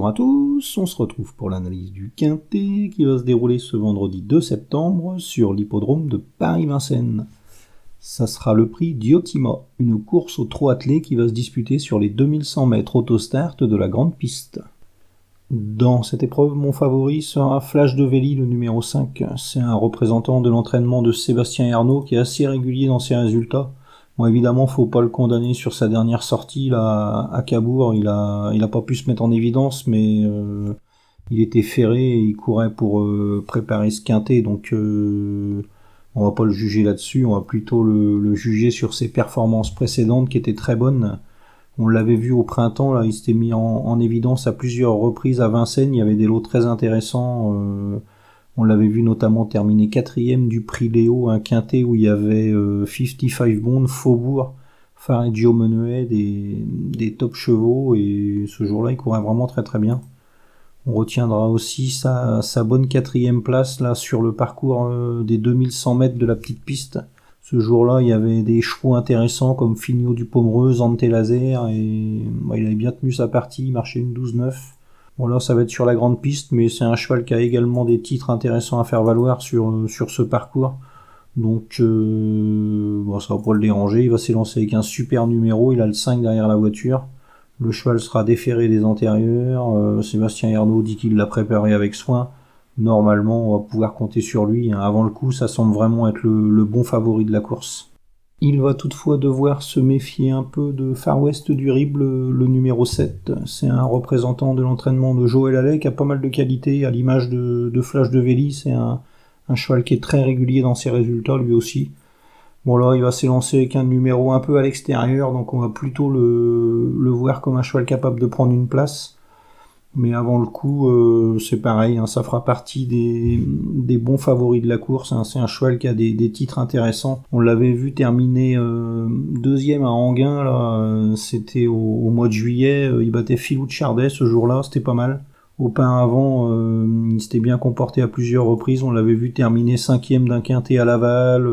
Bonjour à tous, on se retrouve pour l'analyse du Quintet qui va se dérouler ce vendredi 2 septembre sur l'hippodrome de Paris-Vincennes. Ça sera le prix Diotima, une course au trot attelé qui va se disputer sur les 2100 mètres autostart de la grande piste. Dans cette épreuve, mon favori sera Flash de Vély, le numéro 5. C'est un représentant de l'entraînement de Sébastien Ernaud qui est assez régulier dans ses résultats. Bon, évidemment, faut pas le condamner sur sa dernière sortie là à Cabourg. Il a pas pu se mettre en évidence, mais il était ferré et il courait pour préparer ce quintet, donc on va pas le juger là-dessus. On va plutôt le juger sur ses performances précédentes qui étaient très bonnes. On l'avait vu au printemps, là, il s'était mis en évidence à plusieurs reprises à Vincennes. Il y avait des lots très intéressants. On l'avait vu notamment terminer 4e du prix Léo, un quintet où il y avait 55 Bond, Faubourg, Fareggio Menuet, des top chevaux, et ce jour-là il courait vraiment très très bien. On retiendra aussi sa bonne 4e place là sur le parcours des 2100 mètres de la petite piste. Ce jour-là il y avait des chevaux intéressants comme Fignot du Pomereux, Zante Laser, et il avait bien tenu sa partie, il marchait une 12-9. Bon là ça va être sur la grande piste, mais c'est un cheval qui a également des titres intéressants à faire valoir sur ce parcours. Donc ça va pas le déranger, il va s'élancer avec un super numéro, il a le 5 derrière la voiture. Le cheval sera déféré des antérieurs, Sébastien Ernaud dit qu'il l'a préparé avec soin. Normalement on va pouvoir compter sur lui, avant le coup ça semble vraiment être le bon favori de la course. Il va toutefois devoir se méfier un peu de Far West du Rib, le numéro 7. C'est un représentant de l'entraînement de Joël Allais qui a pas mal de qualité, à l'image de Flash de Vély. C'est un cheval qui est très régulier dans ses résultats lui aussi. Bon là, il va s'élancer avec un numéro un peu à l'extérieur, donc on va plutôt le voir comme un cheval capable de prendre une place. Mais avant le coup, c'est pareil, ça fera partie des bons favoris de la course. C'est un cheval qui a des titres intéressants. On l'avait vu terminer deuxième à Enghien, là, c'était au mois de juillet. Il battait Philou de Chardet ce jour-là, c'était pas mal. Au pain avant, il s'était bien comporté à plusieurs reprises. On l'avait vu terminer 5e d'un quintet à Laval.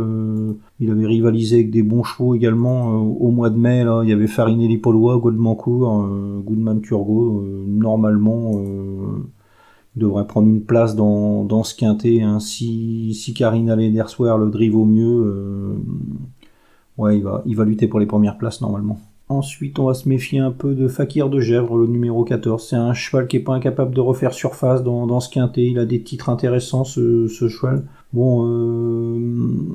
Il avait rivalisé avec des bons chevaux également. Au mois de mai, là, il y avait Farinelli Paulois, Goldmancourt, Goodman Turgot. Normalement, il devrait prendre une place dans ce quintet. Si Karine allait d'Ersoir le drive au mieux, il va lutter pour les premières places normalement. Ensuite, on va se méfier un peu de Fakir de Gèvres, le numéro 14. C'est un cheval qui est pas incapable de refaire surface dans ce quintet. Il a des titres intéressants, ce cheval. Bon,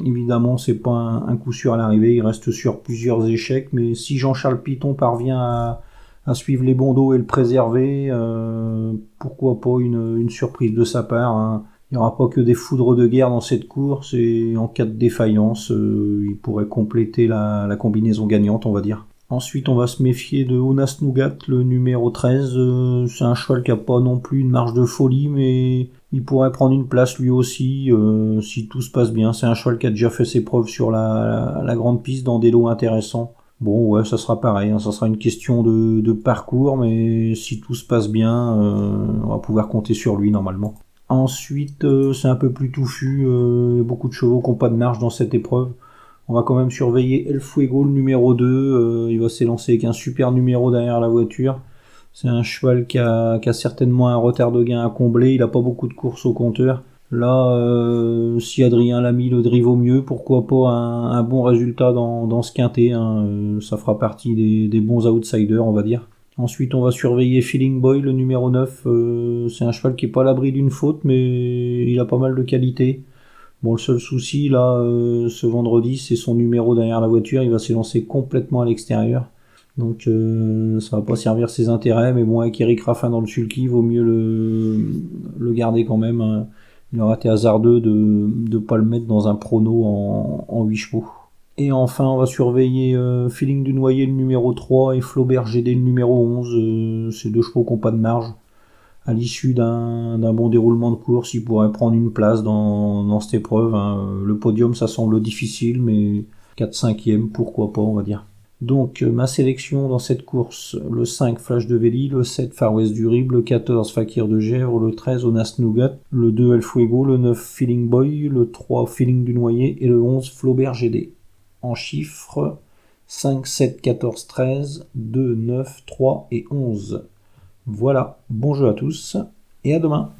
évidemment, c'est pas un coup sûr à l'arrivée. Il reste sur plusieurs échecs. Mais si Jean-Charles Piton parvient à suivre les bandeaux et le préserver, pourquoi pas une surprise de sa part. Il n'y aura pas que des foudres de guerre dans cette course. Et en cas de défaillance, il pourrait compléter la combinaison gagnante, on va dire. Ensuite, on va se méfier de Onas Nougat, le numéro 13. C'est un cheval qui a pas non plus une marge de folie, mais il pourrait prendre une place lui aussi, si tout se passe bien. C'est un cheval qui a déjà fait ses preuves sur la grande piste dans des lots intéressants. Bon, ouais, ça sera pareil, ça sera une question de parcours, mais si tout se passe bien, on va pouvoir compter sur lui normalement. Ensuite, c'est un peu plus touffu, beaucoup de chevaux qui n'ont pas de marge dans cette épreuve. On va quand même surveiller El Fuego, le numéro 2. Il va s'élancer avec un super numéro derrière la voiture. C'est un cheval qui a certainement un retard de gain à combler. Il n'a pas beaucoup de courses au compteur. Là, si Adrien Lamy le drive au mieux, pourquoi pas un bon résultat dans ce quintet. Ça fera partie des bons outsiders, on va dire. Ensuite, on va surveiller Feeling Boy, le numéro 9. C'est un cheval qui n'est pas à l'abri d'une faute, mais il a pas mal de qualité. Bon, le seul souci, là, ce vendredi, c'est son numéro derrière la voiture. Il va s'élancer complètement à l'extérieur. Donc, ça va pas servir ses intérêts. Mais bon, avec Eric Raffin dans le sulky, il vaut mieux le garder quand même. Il aurait été hasardeux de pas le mettre dans un prono en 8 chevaux. Et enfin, on va surveiller Feeling du Noyer, le numéro 3, et Flaubert GD, le numéro 11. Ces deux chevaux qui n'ont pas de marge. À l'issue d'un bon déroulement de course, il pourrait prendre une place dans cette épreuve. Le podium, ça semble difficile, mais 4-5e, pourquoi pas, on va dire. Donc, ma sélection dans cette course, le 5 Flash de Vély, le 7 Far West du Rib, le 14 Fakir de Gèvres, le 13 Onas Nougat, le 2 El Fuego, le 9 Feeling Boy, le 3 Feeling du Noyer et le 11 Flaubert GD. En chiffres, 5, 7, 14, 13, 2, 9, 3 et 11. Voilà, bon jeu à tous et à demain.